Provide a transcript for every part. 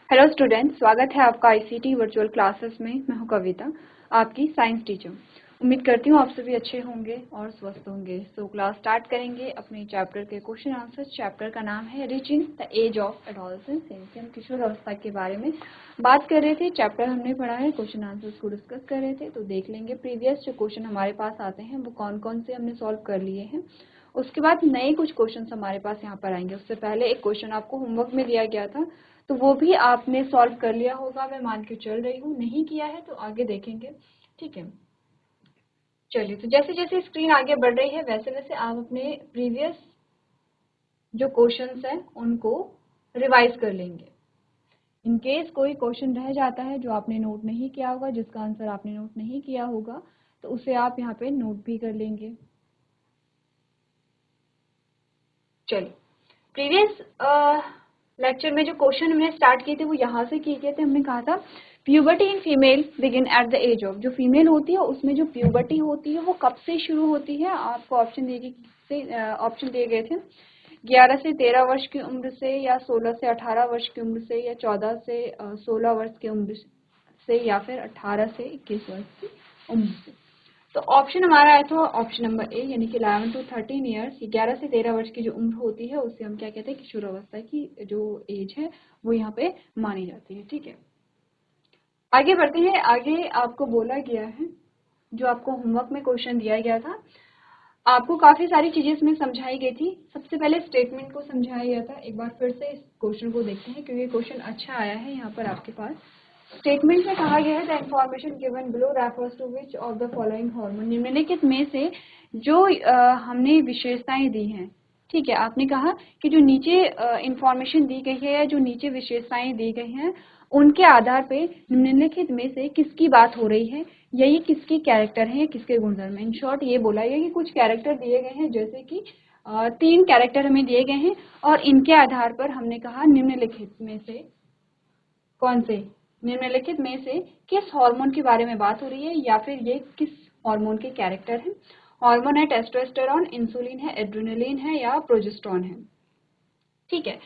Hello student, स्वागत है आपका आईसीटी वर्चुअल क्लासेस में। मैं हूं कविता, आपकी साइंस टीचर। उम्मीद करती हूं आप सभी अच्छे होंगे और स्वस्थ होंगे। सो क्लास स्टार्ट करेंगे अपने चैप्टर के क्वेश्चन आंसर। चैप्टर का नाम है reaching the age of adolescence, यानी कि हम किशोर अवस्था के बारे में बात कर रहे थे। चैप्टर हमने पढ़ा है, क्वेश्चन आंसर्स को डिस्कस कर रहे थे। तो देख लेंगे प्रीवियस जो क्वेश्चन हमारे पास आते हैं वो कौन कौन से हमने सॉल्व कर लिए हैं। उसके बाद नए कुछ क्वेश्चन हमारे पास यहाँ पर आएंगे। उससे पहले एक क्वेश्चन आपको होमवर्क में दिया गया था, तो वो भी आपने सॉल्व कर लिया होगा, मैं मान के चल रही हूँ। नहीं किया है तो आगे देखेंगे, ठीक है। चलिए, तो जैसे जैसे स्क्रीन आगे बढ़ रही है वैसे वैसे आप अपने प्रीवियस जो क्वेश्चंस हैं उनको रिवाइज कर लेंगे। इन केस कोई क्वेश्चन रह जाता है जो आपने नोट नहीं किया होगा, जिसका आंसर आपने नोट नहीं किया होगा, तो उसे आप यहाँ पे नोट भी कर लेंगे। चलिए, प्रीवियस लेक्चर में जो क्वेश्चन हमने स्टार्ट किए थे वो यहाँ से किए गए थे। हमने कहा था puberty in female begin at the age of, जो फीमेल होती है उसमें जो प्यूबर्टी होती है वो कब से शुरू होती है। आपको ऑप्शन दिए गए थे 11 से 13 वर्ष की उम्र से, या 16 से 18 वर्ष की उम्र से, या 14 से 16 वर्ष की उम्र से, या फिर 18 से 21 वर्ष की उम्र से। तो ऑप्शन हमारा आया था ऑप्शन नंबर ए, यानी कि 11 to 13 ईयर्स। 11 से 13 वर्ष की जो उम्र होती है उससे हम क्या कहते हैं, किशोर अवस्था की जो एज है वो यहाँ पे मानी जाती है, ठीक है। आगे बढ़ते हैं। आगे आपको बोला गया है, जो आपको होमवर्क में क्वेश्चन दिया गया था, आपको काफी सारी चीजें इसमें समझाई गई थी। सबसे पहले स्टेटमेंट को समझाया गया था। एक बार फिर से इस क्वेश्चन को देखते हैं क्योंकि क्वेश्चन अच्छा आया है यहाँ पर आपके पास। स्टेटमेंट में कहा गया है the information given below refers to which of the following hormone, निम्नलिखित में से जो हमने विशेषताएं दी हैं, ठीक है। आपने कहा कि जो नीचे इंफॉर्मेशन दी गई है या जो नीचे विशेषताएं दी गई हैं उनके आधार पे निम्नलिखित में से किसकी बात हो रही है, या ये किसकी कैरेक्टर है या किसके गुणधर्म है। इन शॉर्ट ये बोला गया कि कुछ कैरेक्टर दिए गए हैं, जैसे कि 3 कैरेक्टर हमें दिए गए हैं और इनके आधार पर हमने कहा निम्नलिखित में से कौन से, निम्नलिखित में से किस हार्मोन के बारे में बात हो रही है, या फिर ये किस हार्मोन के कैरेक्टर है। हार्मोन है टेस्टोस्टेरोन, इंसुलिन है, एड्रेनलिन है, या प्रोजेस्टेरोन है, ठीक है।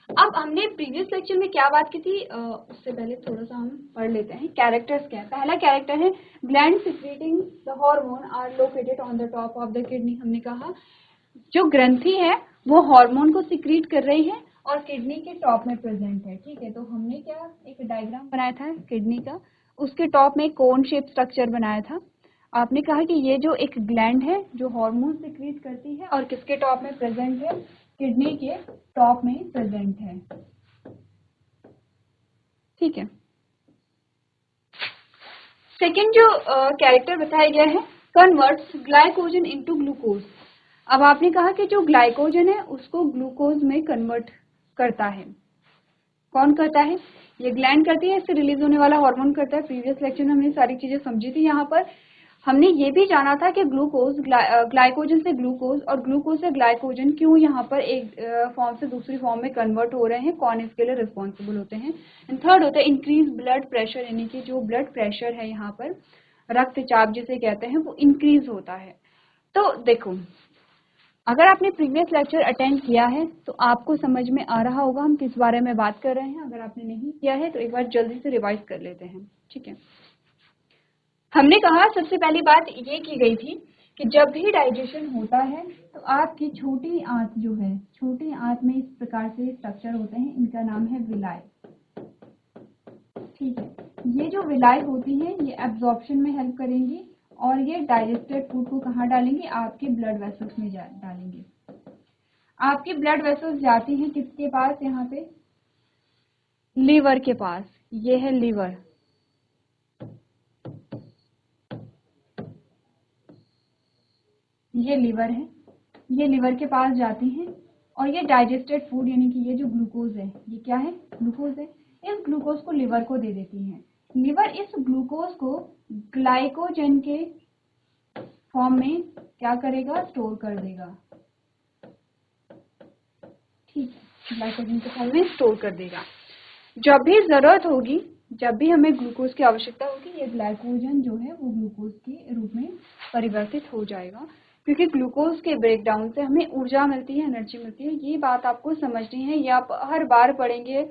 अब हमने प्रीवियस लेक्चर में क्या बात की थी, उससे पहले थोड़ा सा हम पढ़ लेते हैं कैरेक्टर्स क्या है। पहला कैरेक्टर है gland secreting the hormone are located on the top of the kidney. हमने कहा जो ग्रंथि है वो हार्मोन को सिक्रीट कर रही है और किडनी के टॉप में प्रेजेंट है, ठीक है। तो हमने क्या एक डायग्राम बनाया था किडनी का, उसके टॉप में कोन शेप स्ट्रक्चर बनाया था। आपने कहा कि ये जो एक ग्लैंड है जो हार्मोन सिक्रीट करती है और किसके टॉप में प्रेजेंट है, किडनी के टॉप में प्रेजेंट है, ठीक है। सेकेंड जो कैरेक्टर बताया गया है कन्वर्ट्स ग्लाइकोजन इनटू ग्लूकोज। अब आपने कहा कि जो ग्लाइकोजन है उसको ग्लूकोज में कन्वर्ट करता है। कौन करता है, ये ग्लैंड करती है, इससे रिलीज होने वाला हार्मोन करता है। प्रीवियस लेक्चर में हमने सारी चीजें समझी थी। यहाँ पर हमने ये भी जाना था कि ग्लूकोज ग्लाइकोजन से ग्लूकोज और ग्लूकोज से ग्लाइकोजन क्यों यहाँ पर एक फॉर्म से दूसरी फॉर्म में कन्वर्ट हो रहे हैं, कौन इसके लिए रिस्पॉन्सिबल होते हैं। एंड थर्ड होता है इंक्रीज ब्लड प्रेशर, यानी कि जो ब्लड प्रेशर है यहाँ पर रक्तचाप जिसे कहते हैं वो इंक्रीज होता है। तो देखो, अगर आपने प्रीवियस लेक्चर अटेंड किया है तो आपको समझ में आ रहा होगा हम किस बारे में बात कर रहे हैं। अगर आपने नहीं किया है तो एक बार जल्दी से रिवाइज कर लेते हैं, ठीक है। हमने कहा सबसे पहली बात ये की गई थी कि जब भी डाइजेशन होता है तो आपकी छोटी आंत जो है, छोटी आंत में इस प्रकार से स्ट्रक्चर होते हैं, इनका नाम है विलाई, ठीक है। ये जो विलाई होती है ये एब्जॉर्प्शन में हेल्प करेंगी और ये डाइजेस्टेड फूड को कहाँ डालेंगे, आपके ब्लड वेसल्स में डालेंगे। आपकी ब्लड वेसल्स जाती हैं किसके पास, यहाँ पे लीवर के पास। ये है लीवर, ये लीवर है, ये लीवर के पास जाती हैं और ये डाइजेस्टेड फूड यानी कि ये जो ग्लूकोज है, ये क्या है, ग्लूकोज है, इस ग्लूकोज को लीवर को दे देती है। लीवर इस ग्लूकोज को ग्लाइकोजन के फॉर्म में क्या करेगा, स्टोर कर देगा, ठीक है। ग्लाइकोजन के फॉर्म में स्टोर कर देगा। जब भी जरूरत होगी, जब भी हमें ग्लूकोज की आवश्यकता होगी, ये ग्लाइकोजन जो है वो ग्लूकोज के रूप में परिवर्तित हो जाएगा, क्योंकि ग्लूकोज के ब्रेकडाउन से हमें ऊर्जा मिलती है, एनर्जी मिलती है। ये बात आपको समझनी है, ये आप हर बार पढ़ेंगे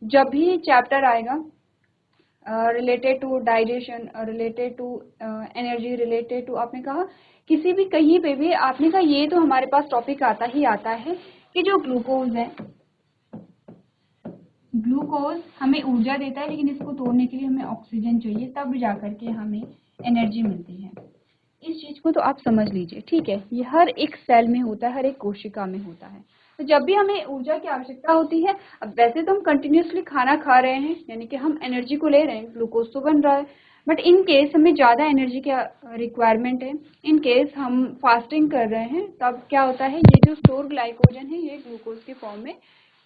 जब भी चैप्टर आएगा related to digestion, related to energy, related to, आपने कहा किसी भी कहीं पे भी आपने कहा ये तो हमारे पास टॉपिक आता ही आता है कि जो ग्लूकोज है, ग्लूकोज हमें ऊर्जा देता है, लेकिन इसको तोड़ने के लिए हमें ऑक्सीजन चाहिए, तब जाकर के हमें एनर्जी मिलती है। इस चीज को तो आप समझ लीजिए, ठीक है। ये हर एक सेल में होता है, हर एक कोशिका में होता है। तो जब भी हमें ऊर्जा की आवश्यकता होती है, अब वैसे तो हम कंटिन्यूसली खाना खा रहे हैं, यानी कि हम एनर्जी को ले रहे हैं, ग्लूकोज तो बन रहा है, बट इन केस हमें ज़्यादा एनर्जी की रिक्वायरमेंट है, इन केस हम फास्टिंग कर रहे हैं, तब क्या होता है, ये जो स्टोर ग्लाइकोजन है ये ग्लूकोज के फॉर्म में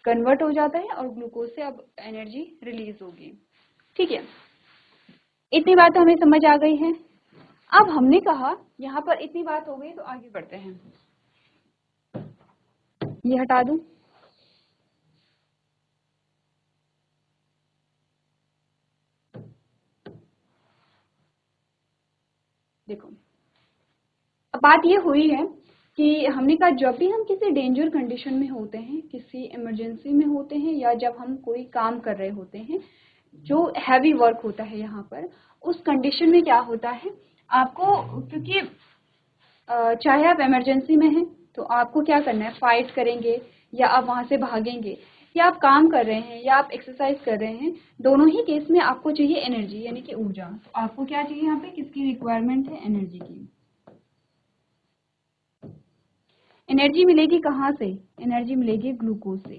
कन्वर्ट हो जाता है और ग्लूकोज से अब एनर्जी रिलीज होगी, ठीक है। इतनी बात तो हमें समझ आ गई है। अब हमने कहा यहाँ पर इतनी बात हो गई, तो आगे बढ़ते हैं। ये हटा दूं, देखो अब बात ये हुई है कि हमने कहा जब भी हम किसी डेंजर कंडीशन में होते हैं, किसी इमरजेंसी में होते हैं, या जब हम कोई काम कर रहे होते हैं जो हैवी वर्क होता है यहाँ पर, उस कंडीशन में क्या होता है आपको, क्योंकि चाहे आप इमरजेंसी में हैं तो आपको क्या करना है, फाइट करेंगे या आप वहां से भागेंगे, या आप काम कर रहे हैं या आप एक्सरसाइज कर रहे हैं, दोनों ही केस में आपको चाहिए एनर्जी, यानी कि ऊर्जा। तो आपको क्या चाहिए यहाँ पे, किसकी रिक्वायरमेंट है, एनर्जी की। एनर्जी मिलेगी कहाँ से, एनर्जी मिलेगी ग्लूकोज से।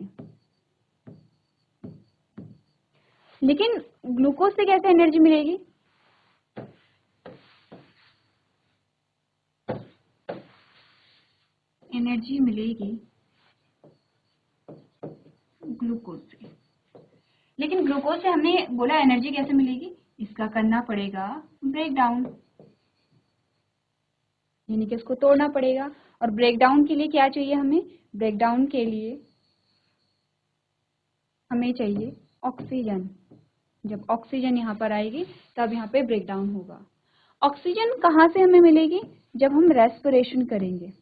लेकिन ग्लूकोज से कैसे एनर्जी मिलेगी, एनर्जी मिलेगी ग्लूकोज से। लेकिन ग्लूकोज से हमने बोला एनर्जी कैसे मिलेगी, इसका करना पड़ेगा ब्रेक डाउन, यानी कि इसको तोड़ना पड़ेगा। और ब्रेक डाउन के लिए क्या चाहिए हमें, ब्रेक डाउन के लिए हमें चाहिए ऑक्सीजन। जब ऑक्सीजन यहाँ पर आएगी तब यहाँ पे ब्रेक डाउन होगा। ऑक्सीजन कहाँ से हमें मिलेगी, जब हम रेस्पिरेशन करेंगे,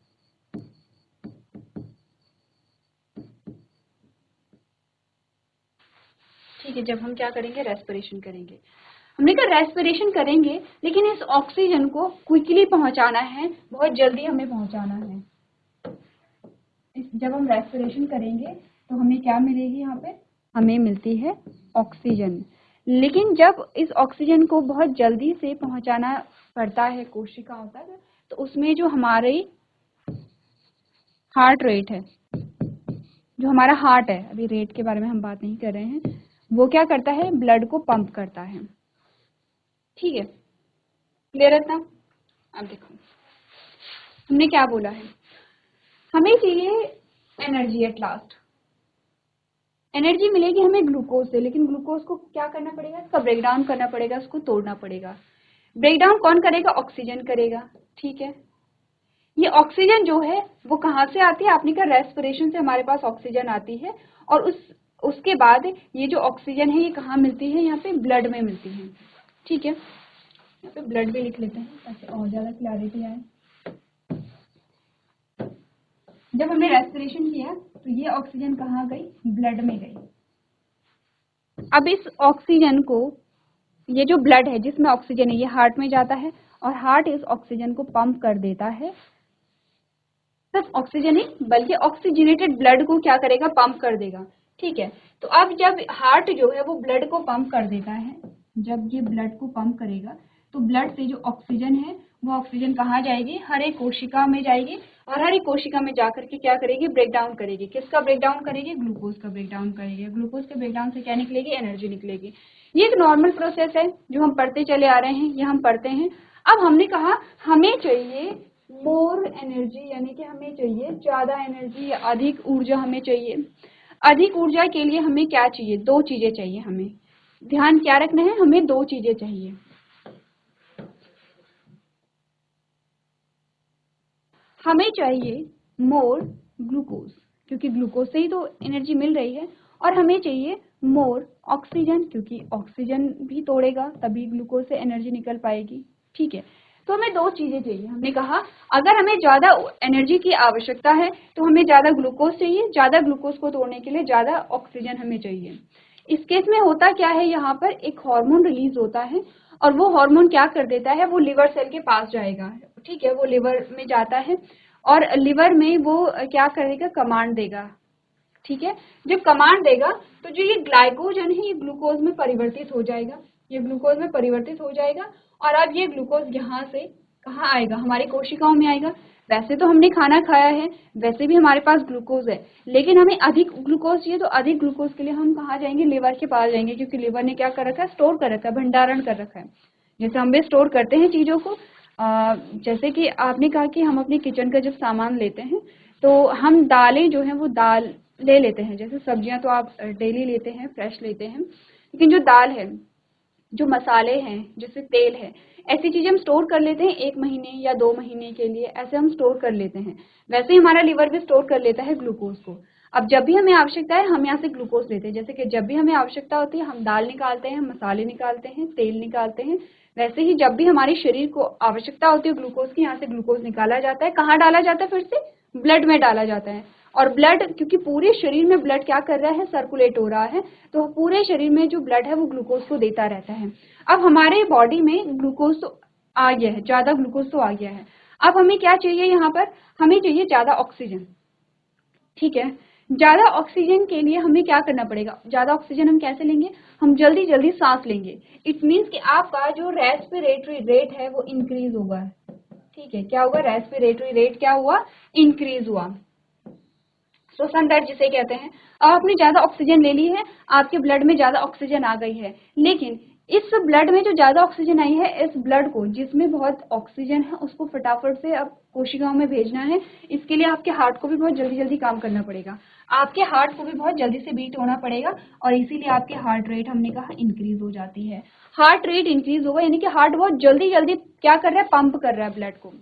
ठीक है। जब हम क्या करेंगे, रेस्पिरेशन करेंगे। हमने कहा रेस्पिरेशन करेंगे, लेकिन इस ऑक्सीजन को क्विकली पहुंचाना है, बहुत जल्दी हमें पहुंचाना है। जब हम रेस्पिरेशन करेंगे तो हमें क्या मिलेगी, यहाँ पे हमें मिलती है ऑक्सीजन। लेकिन जब इस ऑक्सीजन को बहुत जल्दी से पहुंचाना पड़ता है कोशिकाओं तक, तो उसमें जो हमारी हार्ट रेट है, जो हमारा हार्ट है, अभी रेट के बारे में हम बात नहीं कर रहे हैं, वो क्या करता है, ब्लड को पंप करता है, ठीक है। क्लियर है ना। अब देखो हमने क्या बोला है, हमें चाहिए एनर्जी। एट लास्ट एनर्जी मिलेगी हमें ग्लूकोज से, लेकिन ग्लूकोज को क्या करना पड़ेगा, इसका ब्रेक डाउन करना पड़ेगा, उसको तोड़ना पड़ेगा। ब्रेक डाउन कौन करेगा, ऑक्सीजन करेगा, ठीक है। ये ऑक्सीजन जो है वो कहाँ से आती है, आपने कहा रेस्पिरेशन से हमारे पास ऑक्सीजन आती है, और उसके बाद ये जो ऑक्सीजन है ये कहाँ मिलती है, यहाँ पे ब्लड में मिलती है, ठीक है। यहाँ पे ब्लड भी लिख लेते हैं ताकि और ज्यादा क्लैरिटी आए। जब हमने रेस्पिरेशन किया तो ये ऑक्सीजन कहाँ गई, ब्लड में गई। अब इस ऑक्सीजन को, ये जो ब्लड है जिसमें ऑक्सीजन है, ये हार्ट में जाता है, और हार्ट इस ऑक्सीजन को पंप कर देता है। सिर्फ ऑक्सीजन नहीं बल्कि ऑक्सीजनेटेड ब्लड को क्या करेगा, पंप कर देगा, ठीक है। तो अब जब हार्ट जो है वो ब्लड को पंप कर देता है, जब ये ब्लड को पंप करेगा तो ब्लड से जो ऑक्सीजन है वो ऑक्सीजन कहाँ जाएगी, हर एक कोशिका में जाएगी, और हर एक कोशिका में जाकर के क्या करेगी, ब्रेक डाउन करेगी। किसका ब्रेक डाउन करेगी, ग्लूकोज का ब्रेक डाउन करेगी। ग्लूकोज के ब्रेक डाउन से क्या निकलेगी, एनर्जी निकलेगी। ये एक नॉर्मल प्रोसेस है जो हम पढ़ते चले आ रहे हैं, ये हम पढ़ते हैं। अब हमने कहा हमें चाहिए मोर एनर्जी, यानी कि हमें चाहिए ज्यादा एनर्जी या अधिक ऊर्जा हमें चाहिए। अधिक ऊर्जा के लिए हमें क्या चाहिए, दो चीजें चाहिए। हमें ध्यान क्या रखना है, हमें दो चीजें चाहिए। हमें चाहिए मोर ग्लूकोज, क्योंकि ग्लूकोज से ही तो एनर्जी मिल रही है, और हमें चाहिए मोर ऑक्सीजन, क्योंकि ऑक्सीजन भी तोड़ेगा तभी ग्लूकोज से एनर्जी निकल पाएगी, ठीक है। तो हमें दो चीजें चाहिए। हमने कहा अगर हमें ज्यादा एनर्जी की आवश्यकता है तो हमें ज्यादा ग्लूकोज चाहिए, ज्यादा ग्लूकोज को तोड़ने के लिए ज्यादा ऑक्सीजन हमें चाहिए। इस केस में होता क्या है, यहाँ पर एक हार्मोन रिलीज होता है और वो हार्मोन क्या कर देता है, वो लिवर सेल के पास जाएगा, ठीक है, वो लिवर में जाता है और लिवर में वो क्या करेगा, कमांड देगा, ठीक है। जब कमांड देगा तो जो ये ग्लाइकोजन है ये ग्लूकोज में परिवर्तित हो जाएगा, ये ग्लूकोज में परिवर्तित हो जाएगा और अब ये ग्लूकोज यहाँ से कहाँ आएगा, हमारी कोशिकाओं में आएगा। वैसे तो हमने खाना खाया है, वैसे भी हमारे पास ग्लूकोज है, लेकिन हमें अधिक ग्लूकोज चाहिए, तो अधिक ग्लूकोज के लिए हम कहाँ जाएंगे, लिवर के पास जाएंगे, क्योंकि लिवर ने क्या कर रखा है, स्टोर कर रखा है, भंडारण कर रखा है। जैसे हम भी स्टोर करते हैं चीजों को, जैसे कि आपने कहा कि हम अपने किचन का जब सामान लेते हैं तो हम दालें जो है वो दाल ले लेते हैं, जैसे सब्जियां तो आप डेली लेते हैं, फ्रेश लेते हैं, लेकिन जो दाल है, जो मसाले हैं, जैसे तेल है, ऐसी चीजें हम स्टोर कर लेते हैं 1 महीने या 2 महीने के लिए, ऐसे हम स्टोर कर लेते हैं। वैसे ही हमारा लिवर भी स्टोर कर लेता है ग्लूकोज को। अब जब भी हमें आवश्यकता है हम यहाँ से ग्लूकोज लेते हैं, जैसे कि जब भी हमें आवश्यकता होती है हम दाल निकालते हैं, मसाले निकालते हैं, तेल निकालते हैं, वैसे ही जब भी हमारे शरीर को आवश्यकता होती है ग्लूकोज की, यहाँ से ग्लूकोज निकाला जाता है। कहाँ डाला जाता है, फिर से ब्लड में डाला जाता है। और ब्लड, क्योंकि पूरे शरीर में ब्लड क्या कर रहा है, सर्कुलेट हो रहा है, तो पूरे शरीर में जो ब्लड है वो ग्लूकोज को देता रहता है। अब हमारे बॉडी में ग्लूकोज तो आ गया है, ज्यादा ग्लूकोज तो आ गया है। अब हमें क्या चाहिए, यहाँ पर हमें चाहिए ज्यादा ऑक्सीजन, ठीक है। ज्यादा ऑक्सीजन के लिए हमें क्या करना पड़ेगा, ज्यादा ऑक्सीजन हम कैसे लेंगे, हम जल्दी जल्दी सांस लेंगे। इट मीन्स कि आपका जो रेस्पिरेटरी रेट है वो इंक्रीज होगा, ठीक है। क्या होगा, रेस्पिरेटरी रेट क्या हुआ, इंक्रीज हुआ, श्वसन दर जिसे कहते हैं। अब आपने ज्यादा ऑक्सीजन ले ली है, आपके ब्लड में ज्यादा ऑक्सीजन आ गई है, लेकिन इस ब्लड में जो ज्यादा ऑक्सीजन आई है, इस ब्लड को जिसमें बहुत ऑक्सीजन है उसको फटाफट से अब कोशिकाओं में भेजना है। इसके लिए आपके हार्ट को भी बहुत जल्दी जल्दी काम करना पड़ेगा, आपके हार्ट को भी बहुत जल्दी से बीट होना पड़ेगा, और इसीलिए आपकी हार्ट रेट हमने कहा इंक्रीज हो जाती है। हार्ट रेट इंक्रीज होगा यानी कि हार्ट बहुत जल्दी जल्दी क्या कर रहा है, पंप कर रहा है ब्लड को।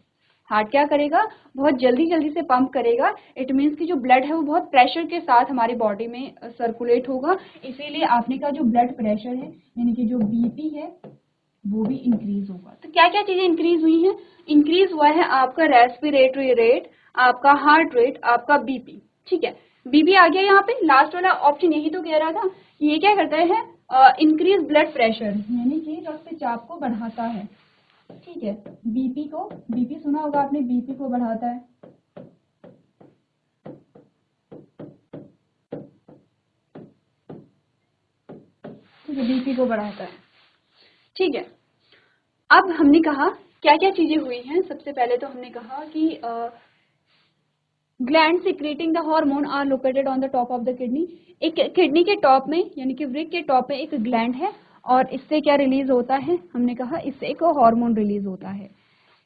हार्ट क्या करेगा, बहुत जल्दी जल्दी से पंप करेगा। इट मीन्स कि जो ब्लड है वो बहुत प्रेशर के साथ हमारी बॉडी में सर्कुलेट होगा, इसीलिए आपने का जो ब्लड प्रेशर है यानी कि जो बीपी है वो भी इंक्रीज होगा। तो क्या क्या चीजें इंक्रीज हुई हैं, इंक्रीज हुआ है आपका रेस्पिरेटरी रेट, आपका हार्ट रेट, आपका बीपी, ठीक है। बीपी आ गया यहाँ पे, लास्ट वाला ऑप्शन यही तो कह रहा था, ये क्या करता है, इंक्रीज ब्लड प्रेशर यानी कि रक्तचाप को बढ़ाता है, ठीक है। बीपी को, बीपी सुना होगा आपने, बीपी को बढ़ाता है, ठीक है, बीपी को बढ़ाता है, ठीक है। अब हमने कहा क्या क्या चीजें हुई हैं, सबसे पहले तो हमने कहा कि gland secreting the hormone are located on the top of the kidney. एक किडनी के टॉप में यानी कि वृक्क के टॉप में एक ग्लैंड है, और इससे क्या रिलीज होता है, हमने कहा इससे एक हार्मोन रिलीज होता है।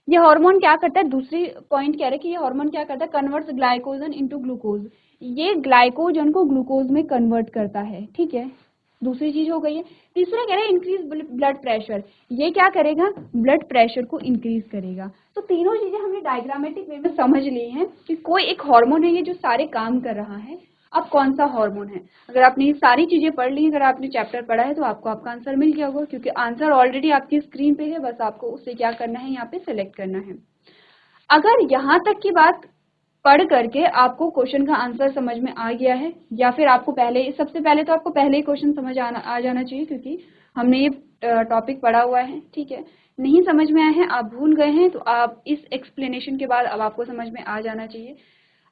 ये हार्मोन क्या करता है, दूसरी पॉइंट कह रहे हैं कि ये हार्मोन क्या करता है, कन्वर्ट्स ग्लाइकोजन इनटू ग्लूकोज, ये ग्लाइकोजन को ग्लूकोज में कन्वर्ट करता है, ठीक है। दूसरी चीज हो गई है। तीसरा कह रहे हैं इंक्रीज ब्लड प्रेशर, ये क्या करेगा, ब्लड प्रेशर को इंक्रीज करेगा। तो तीनों चीजें हमने डायग्रामेटिक वे में समझ ली हैं कि कोई एक हार्मोन है ये जो सारे काम कर रहा है। अब कौन सा हार्मोन है, अगर आपने ये सारी चीजें पढ़ ली, अगर आपने चैप्टर पढ़ा है तो आपको आपका आंसर मिल गया होगा, क्योंकि आंसर ऑलरेडी आपकी स्क्रीन पे है, बस आपको उससे क्या करना है, यहाँ पे सिलेक्ट करना है। अगर यहाँ तक की बात पढ़ करके आपको क्वेश्चन का आंसर समझ में आ गया है, या फिर आपको पहले, सबसे पहले तो आपको पहले ही क्वेश्चन समझ आ जाना चाहिए, क्योंकि हमने ये टॉपिक पढ़ा हुआ है, ठीक है। नहीं समझ में आया है, आप भूल गए हैं, तो आप इस एक्सप्लेनेशन के बाद अब आपको समझ में आ जाना चाहिए।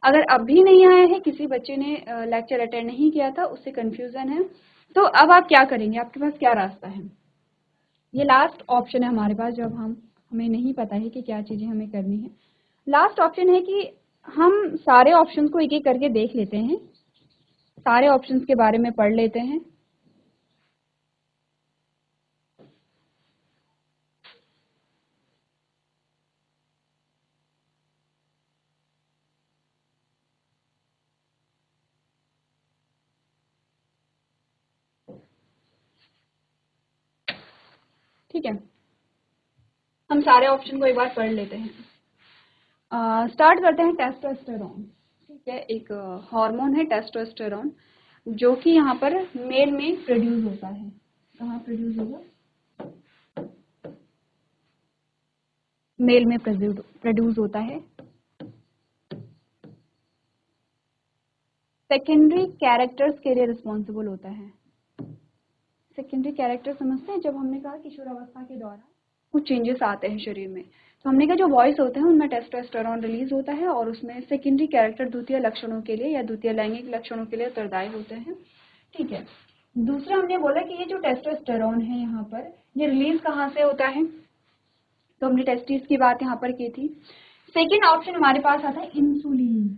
अगर अब भी नहीं आया है, किसी बच्चे ने लेक्चर अटेंड नहीं किया था, उससे कंफ्यूजन है, तो अब आप क्या करेंगे, आपके पास क्या रास्ता है। ये लास्ट ऑप्शन है हमारे पास, जब हमें नहीं पता है कि क्या चीजें हमें करनी है। लास्ट ऑप्शन है कि हम सारे ऑप्शंस को एक एक करके देख लेते हैं, सारे ऑप्शंस के बारे में पढ़ लेते हैं। ठीक है, हम सारे ऑप्शन को एक बार पढ़ लेते हैं। स्टार्ट करते हैं टेस्टोस्टेरोन, ठीक है। एक हार्मोन है टेस्टोस्टेरोन, जो कि यहाँ पर मेल में प्रोड्यूस होता है। कहाँ प्रोड्यूस होगा, मेल में प्रोड्यूस होता है। सेकेंडरी कैरेक्टर्स के लिए रिस्पॉन्सिबल होता है, सेकेंडरी कैरेक्टर समझते हैं, जब हमने कहा किशोरावस्था के दौरान कुछ चेंजेस आते हैं शरीर में, तो हमने कहा जो वॉइस होते हैं उनमें टेस्टोस्टेरोन रिलीज होता है और उसमें सेकेंडरी कैरेक्टर द्वितीय लक्षणों के लिए या द्वितीय लैंगिक लक्षणों के लिए उत्तरदायी होते हैं। ठीक है, दूसरा हमने बोला कि ये जो टेस्टोस्टेरोन है यहाँ पर ये रिलीज कहाँ से होता है, तो हमने टेस्टिस की बात यहाँ पर की थी। सेकेंड ऑप्शन हमारे पास आता है इंसुलिन।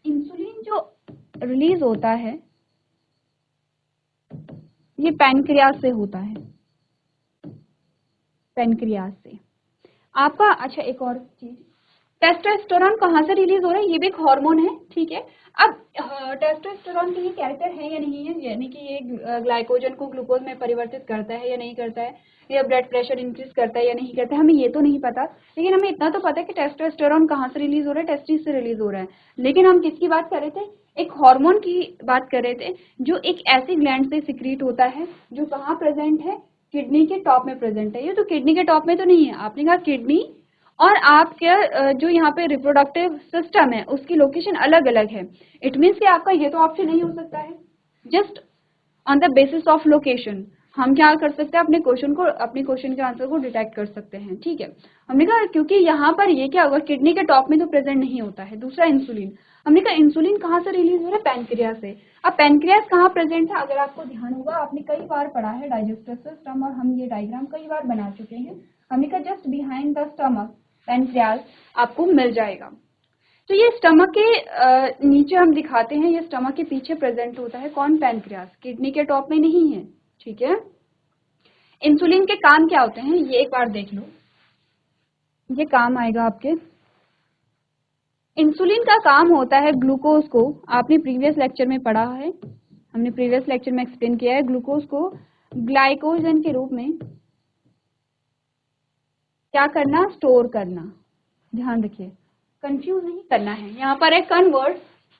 इंसुलिन जो रिलीज होता है ये पैनक्रियास से होता है, पैनक्रियास से आपका। अच्छा, एक और चीज, टेस्टोस्टेरोन कहाँ से रिलीज हो रहा है, ये भी एक हार्मोन है। ठीक है, अब टेस्टोस्टेरोन के ये कैरेक्टर है या नहीं है, यानी कि ये ग्लाइकोजन को ग्लूकोज में परिवर्तित करता है या नहीं करता है, या ब्लड प्रेशर इंक्रीज करता है या नहीं करता है, हमें ये तो नहीं पता, लेकिन हमें इतना तो पता है कि टेस्टोस्टेरोन कहाँ से रिलीज हो रहा है, टेस्टिस से रिलीज हो रहा है। लेकिन हम किसकी बात कर रहे थे, एक हार्मोन की बात कर रहे थे जो एक ऐसी ग्लैंड से सिक्रीट होता है जो कहाँ प्रेजेंट है, किडनी के टॉप में प्रेजेंट है। ये तो किडनी के टॉप में तो नहीं है, आपने कहा किडनी और आपके जो यहाँ पे रिप्रोडक्टिव सिस्टम है उसकी लोकेशन अलग अलग है। इट मीन्स कि आपका ये तो ऑप्शन नहीं हो सकता है। Just on the basis of location हम क्या कर सकते हैं, अपने क्वेश्चन के आंसर को डिटेक्ट कर सकते हैं। ठीक है, हमने कहा क्योंकि यहाँ पर ये क्या होगा, किडनी के टॉप में तो प्रेजेंट नहीं होता है। दूसरा इंसुलिन, हमने कहा इंसुलिन कहाँ से रिलीज हो रहा है, पैनक्रियास से। अब पैनक्रियास कहाँ प्रेजेंट है, अगर आपको ध्यान होगा आपने कई बार पढ़ा है डाइजेस्टिव सिस्टम और हम ये डायग्राम कई बार बना चुके हैं। हमने कहा just behind the stomach pancreas आपको मिल जाएगा। तो ये स्टमक के नीचे हम दिखाते हैं, ये स्टमक के पीछे प्रेजेंट होता है। कौन, पैनक्रियास, किडनी के टॉप में नहीं है। ठीक है, इंसुलिन के काम क्या होते हैं ये एक बार देख लो, ये काम आएगा आपके। इंसुलिन का काम होता है ग्लूकोज को, आपने प्रीवियस लेक्चर में पढ़ा है, हमने प्रीवियस लेक्चर में एक्सप्लेन किया है, ग्लूकोज को ग्लाइकोजन के रूप में क्या करना, स्टोर करना। ध्यान रखिए, कंफ्यूज नहीं करना है, यहाँ पर है कन्वर्ट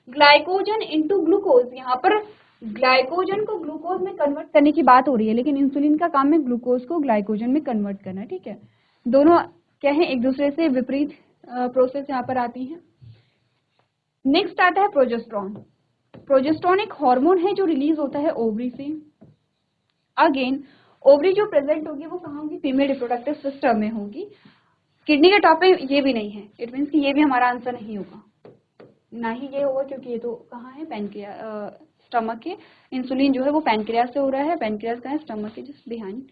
ग्लाइकोजन इनटू ग्लूकोज। यहाँ पर ग्लाइकोजन को ग्लूकोज में कन्वर्ट करने की बात हो रही है, लेकिन इंसुलिन का काम है ग्लूकोज को ग्लाइकोजन में कन्वर्ट करना। ठीक है, दोनों क्या है, एक दूसरे से विपरीत प्रोसेस यहाँ पर आती है। नेक्स्ट आता है प्रोजेस्टेरॉन। प्रोजेस्टेरॉन एक हार्मोन है जो रिलीज होता है ओवरी से। अगेन ओवरी जो प्रेजेंट होगी वो कहाँ होगी, फीमेल रिप्रोडक्टिव सिस्टम में होगी। किडनी के टॉप पे ये भी नहीं है, इट मीन्स कि ये भी हमारा आंसर नहीं होगा, ना ही ये होगा, क्योंकि ये तो कहाँ है, पैनक्रियास, स्टमक के। इंसुलिन जो है वो पैनक्रियास से हो रहा है, पैनक्रियास का है, स्टमक के जस्ट बिहाइंड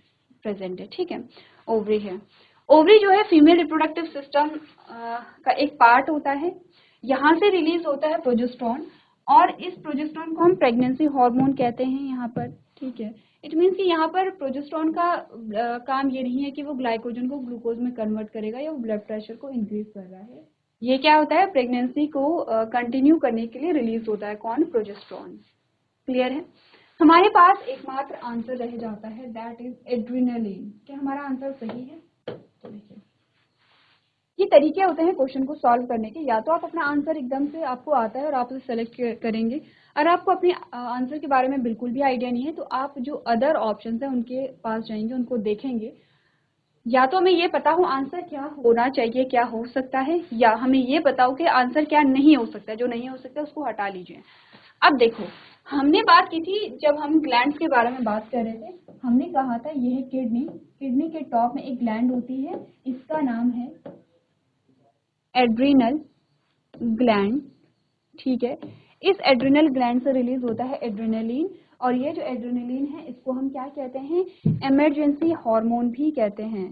प्रेजेंट है। ठीक है, ओवरी है। ओवरी जो है फीमेल रिप्रोडक्टिव सिस्टम का एक पार्ट होता है, यहाँ से रिलीज होता है प्रोजेस्टेरॉन, और इस प्रोजेस्टेरॉन को हम प्रेगनेंसी हार्मोन कहते हैं यहाँ पर। ठीक है, इट मीन्स कि यहाँ पर प्रोजेस्टेरॉन का काम ये नहीं है कि वो ग्लाइकोजन को ग्लूकोज में कन्वर्ट करेगा या वो ब्लड प्रेशर को इंक्रीज कर रहा है। ये क्या होता है, प्रेगनेंसी को कंटिन्यू करने के लिए रिलीज होता है, कौन, प्रोजेस्टेरॉन। क्लियर है, हमारे पास एकमात्र आंसर रह जाता है, दैट इज एड्रेनालिन। क्या हमारा आंसर सही है, तो देखिए ये तरीके होते हैं क्वेश्चन को सॉल्व करने के। या तो आप अपना आंसर एकदम से आपको आता है और आप उसे सेलेक्ट करेंगे, और आपको अपने आंसर के बारे में बिल्कुल भी आइडिया नहीं है तो आप जो अदर ऑप्शंस हैं उनके पास जाएंगे, उनको देखेंगे। या तो हमें ये पता हो आंसर क्या होना चाहिए, क्या हो सकता है, या हमें ये पता हो कि आंसर क्या नहीं हो सकता, जो नहीं हो सकता उसको हटा लीजिए। अब देखो, हमने बात की थी जब हम ग्लैंड्स के बारे में बात कर रहे थे, हमने कहा था ये है किडनी। किडनी के टॉप में एक ग्लैंड होती है, इसका नाम है एड्रिनल ग्लैंड। ठीक है, इस एड्रिनल ग्लैंड से रिलीज होता है एड्रेनालिन, और ये जो एड्रेनालिन है इसको हम क्या कहते हैं, इमरजेंसी हार्मोन भी कहते हैं,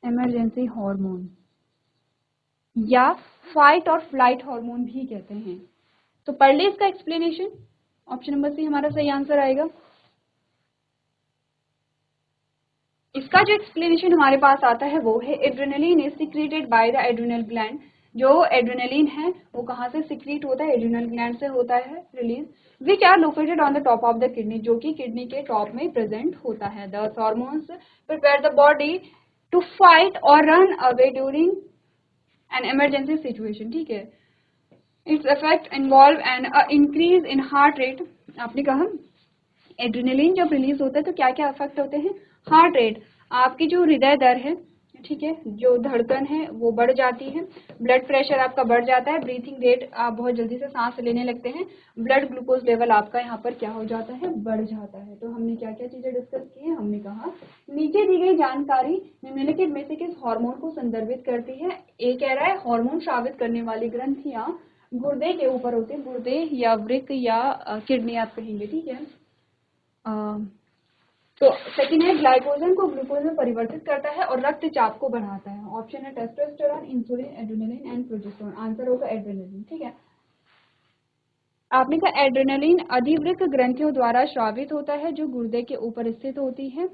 इमरजेंसी हार्मोन, या फाइट और फ्लाइट हार्मोन भी कहते हैं। तो पढ़ ले इसका एक्सप्लेनेशन, ऑप्शन नंबर सी हमारा सही आंसर आएगा। इसका जो एक्सप्लेनेशन हमारे पास आता है वो है, adrenaline is secreted by the adrenal gland. जो एड्रेनालिन है वो कहाँ से सिक्रीट होता है, एड्रिनल ग्लैंड से होता है release, which are located on the top of the kidney, जो कि किडनी के टॉप में प्रेजेंट होता है। The hormones prepare the body to fight और run away during an emergency situation. ठीक है, its effect involve an increase in heart rate. आपने कहा एड्रेनालिन जब रिलीज होता है तो क्या क्या इफेक्ट होते हैं, हार्ट रेट, आपकी जो हृदय दर है, ठीक है, जो धड़कन है वो बढ़ जाती है, ब्लड प्रेशर आपका बढ़ जाता है, ब्रीथिंग रेट आप बहुत जल्दी से सांस लेने लगते हैं, ब्लड ग्लूकोज लेवल आपका यहाँ पर क्या हो जाता है, बढ़ जाता है। तो हमने क्या क्या चीजें डिस्कस की है, हमने कहा नीचे दी गई जानकारी निम्नलिखित में से किस हार्मोन को संदर्भित करती है। ए कह रहा है हार्मोन स्रावित करने वाली ग्रंथियां गुर्दे के ऊपर होती है, गुर्दे या वृक्क या किडनी आप कहेंगे, ठीक है। तो सेकंड है ग्लाइकोजन को ग्लूकोज में परिवर्तित करता है और रक्तचाप को बढ़ाता है। ऑप्शन है testosterone, insulin, adrenaline and progesterone. Answer होगा एड्रेनलिन, ठीक है। आपने कहा एड्रेनलिन अधिवृक्क ग्रंथियों द्वारा स्रावित होता है जो गुर्दे के ऊपर स्थित होती है।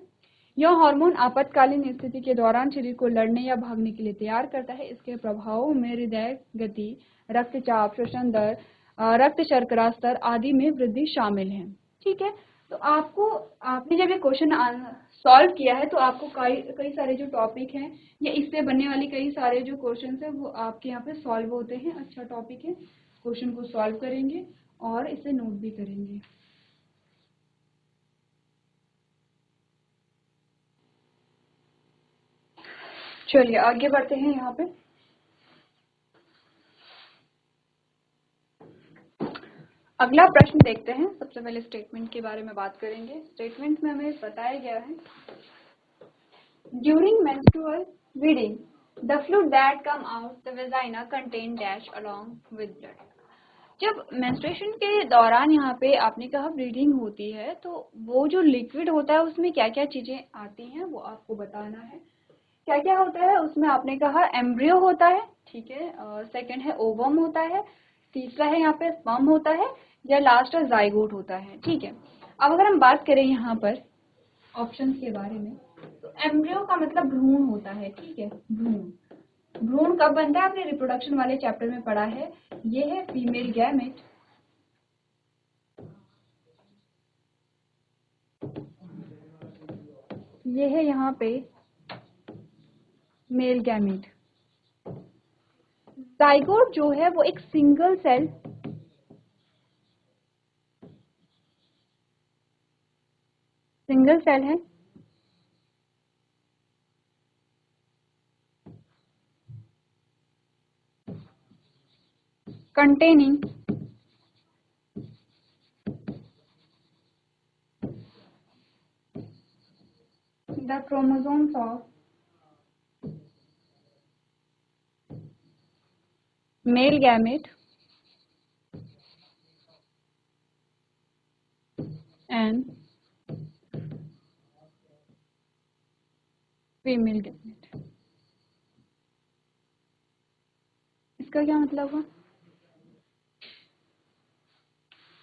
यह हार्मोन आपातकालीन स्थिति के दौरान शरीर को लड़ने या भागने के लिए तैयार करता है। इसके प्रभाव में हृदय गति, रक्तचाप, श्वसन दर, रक्त शर्करा स्तर आदि में वृद्धि शामिल है, ठीक है। तो आपने जब ये क्वेश्चन सॉल्व किया है तो आपको कई सारे जो टॉपिक हैं या इससे बनने वाली कई सारे जो क्वेश्चन है वो आपके यहाँ पे सॉल्व होते हैं। अच्छा टॉपिक है, क्वेश्चन को सॉल्व करेंगे और इसे नोट भी करेंगे। चलिए आगे बढ़ते हैं। यहाँ पे अगला प्रश्न देखते हैं। सबसे पहले स्टेटमेंट के बारे में बात करेंगे। स्टेटमेंट में हमें बताया गया है during menstrual bleeding the fluid that come out the vagina contain dash along with blood। जब मेंस्ट्रुएशन के दौरान यहाँ पे आपने कहा ब्लीडिंग होती है तो वो जो लिक्विड होता है उसमें क्या क्या चीजें आती हैं वो आपको बताना है। क्या क्या होता है उसमें, आपने कहा एम्ब्रियो होता है, ठीक है, और सेकंड है ओवम होता है, तीसरा है यहाँ पे स्पर्म होता है, या लास्ट है जाइगोट होता है, ठीक है। अब अगर हम बात करें यहाँ पर ऑप्शंस के बारे में तो एम्ब्रियो का मतलब भ्रूण होता है, ठीक है। भ्रूण भ्रूण कब बनता है, आपने रिप्रोडक्शन वाले चैप्टर में पढ़ा है। ये है फीमेल गैमेट, ये है यहाँ पे मेल गैमेट। जाइगोट जो है वो एक सिंगल सेल है containing the chromosomes of male gamete and female gamete। इसका क्या मतलब हुआ,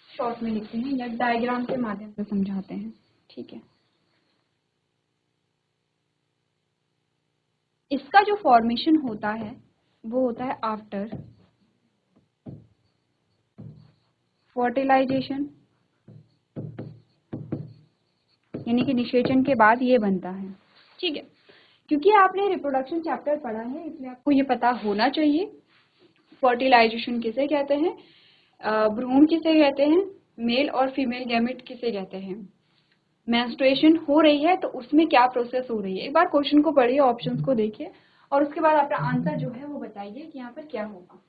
शॉर्ट में लिखते हैं या डायग्राम के माध्यम से समझाते हैं, ठीक है। इसका जो फॉर्मेशन होता है वो होता है आफ्टर फर्टिलाइजेशन, यानी कि निषेचन के बाद ये बनता है, ठीक है। क्योंकि आपने रिप्रोडक्शन चैप्टर पढ़ा है इसलिए आपको ये पता होना चाहिए फर्टिलाइजेशन किसे कहते हैं, भ्रूण किसे कहते हैं, मेल और फीमेल गैमेट किसे कहते हैं, मेंस्ट्रुएशन हो रही है तो उसमें क्या प्रोसेस हो रही है। एक बार क्वेश्चन को पढ़िए, ऑप्शंस को देखिए और उसके बाद अपना आंसर जो है वो बताइए कि यहाँ पर क्या होगा।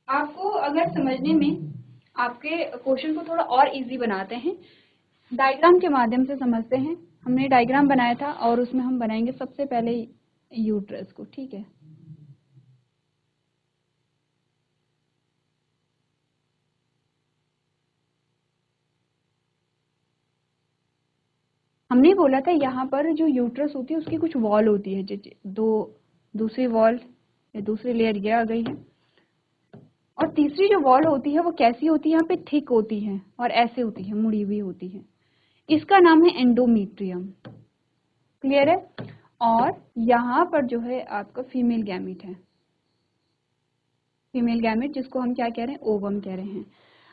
आपको अगर समझने में आपके क्वेश्चन को थोड़ा और इजी बनाते हैं, डायग्राम के माध्यम से समझते हैं। हमने डायग्राम बनाया था और उसमें हम बनाएंगे सबसे पहले यूट्रस को, ठीक है। हमने बोला था यहाँ पर जो यूट्रस होती है उसकी कुछ वॉल होती है, दूसरी वॉल या दूसरी लेयर ये आ गई है, और तीसरी जो वॉल होती है वो कैसी होती है, यहाँ पे थिक होती है और ऐसे होती है, मुड़ी हुई होती है। इसका नाम है एंडोमेट्रियम, क्लियर है। और यहाँ पर जो है आपका फीमेल गैमेट है, फीमेल गैमेट जिसको हम क्या कह रहे हैं, ओवम कह रहे हैं।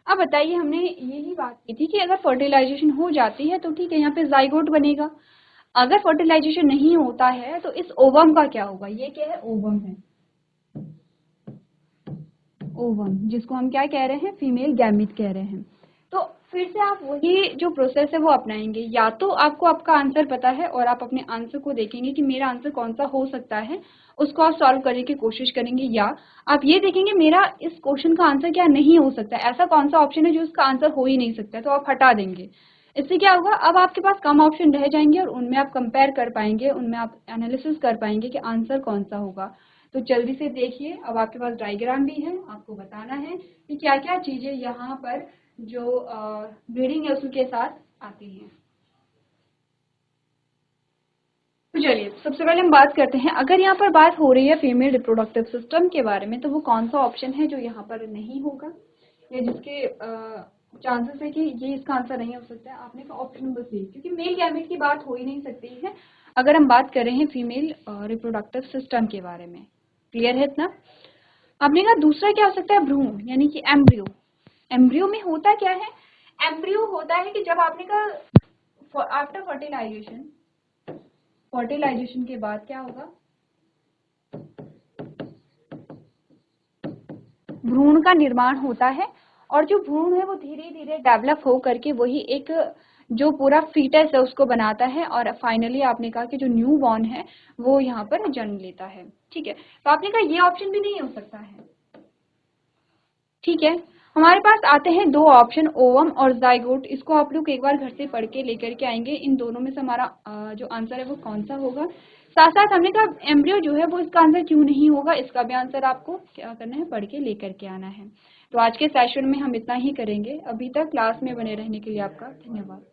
अब बताइए, हमने यही बात की थी कि अगर फर्टिलाइजेशन हो जाती है तो ठीक है यहाँ पे जाइगोट बनेगा, अगर फर्टिलाइजेशन नहीं होता है तो इस ओवम का क्या होगा, ये क्या है, ओवम है, ओवम जिसको हम क्या कह रहे हैं, फीमेल गैमेट कह रहे हैं। तो फिर से आप वही जो प्रोसेस है वो अपनाएंगे। या तो आपको आपका आंसर पता है और आप अपने आंसर को देखेंगे कि मेरा आंसर कौन सा हो सकता है, उसको आप सॉल्व करने की कोशिश करेंगे, या आप ये देखेंगे मेरा इस क्वेश्चन का आंसर क्या नहीं हो सकता, ऐसा कौन सा ऑप्शन है जो उसका आंसर हो ही नहीं सकता, तो आप हटा देंगे। इससे क्या होगा, अब आपके पास कम ऑप्शन रह जाएंगे और उनमें आप कंपेयर कर पाएंगे, उनमें आप एनालिसिस कर पाएंगे कि आंसर कौन सा होगा। तो जल्दी से देखिए, अब आपके पास डायग्राम भी है, आपको बताना है कि क्या क्या चीजें यहाँ पर जो ब्रीडिंग है उसके साथ आती हैं। तो चलिए सबसे पहले हम बात करते हैं, अगर यहाँ पर बात हो रही है फीमेल रिप्रोडक्टिव सिस्टम के बारे में, तो वो कौन सा ऑप्शन है जो यहाँ पर नहीं होगा या जिसके चांसेस है कि ये इसका आंसर नहीं हो सकता है। आपने कहा ऑप्शन नंबर सी, क्योंकि मेल गैमेट की बात हो ही नहीं सकती है अगर हम बात कर रहे हैं फीमेल रिप्रोडक्टिव सिस्टम के बारे में। क्लियर है इतना? आपने कहा दूसरा क्या हो सकता है, भ्रूण यानी कि एम्ब्रियो। एम्ब्रियो में होता क्या है, एम्ब्रियो होता है कि जब आपने कहा आफ्टर फर्टिलाइजेशन, फर्टिलाइजेशन के बाद क्या होगा, भ्रूण का निर्माण होता है, और जो भ्रूण है वो धीरे धीरे डेवलप हो करके वही एक जो पूरा फीटस है उसको बनाता है, और फाइनली आपने कहा कि जो न्यू बॉर्न है वो यहाँ पर जन्म लेता है। ठीक है, तो आपने कहा ये ऑप्शन भी नहीं हो सकता है। ठीक है, हमारे पास आते हैं दो ऑप्शन, ओवम और जाइगोट। इसको आप लोग एक बार घर से पढ़ के लेकर के आएंगे, इन दोनों में से हमारा जो आंसर है वो कौन सा होगा। साथ साथ हमने कहा एम्ब्रियो जो है वो इसका आंसर क्यों नहीं होगा, इसका भी आंसर आपको क्या करना है, पढ़ के लेकर के आना है। तो आज के सेशन में हम इतना ही करेंगे। अभी तक क्लास में बने रहने के लिए आपका धन्यवाद।